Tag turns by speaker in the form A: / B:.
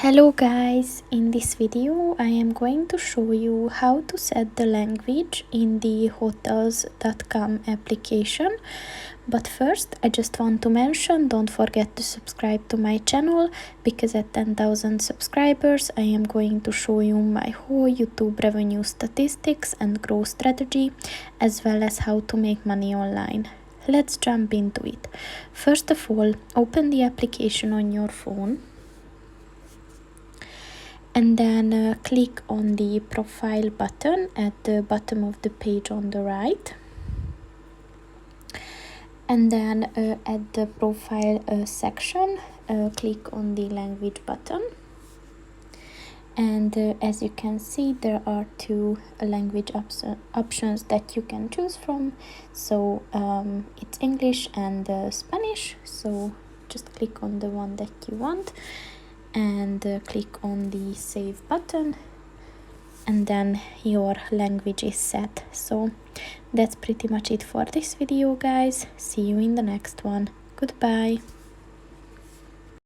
A: Hello guys, in this video I am going to show you how to set the language in the hotels.com application. But first I just want to mention, don't forget to subscribe to my channel, because at 10,000 subscribers I am going to show you my whole YouTube revenue statistics and growth strategy, as well as how to make money online. Let's jump into it. First of all, open the application on your phone. And then click on the profile button at the bottom of the page on the right. And then at the profile section, click on the language button. And as you can see, there are two language options that you can choose from. So it's English and Spanish. So just click on the one that you want. And click on the save button, and then your language is set. So that's pretty much it for this video, guys. See you in the next one. Goodbye.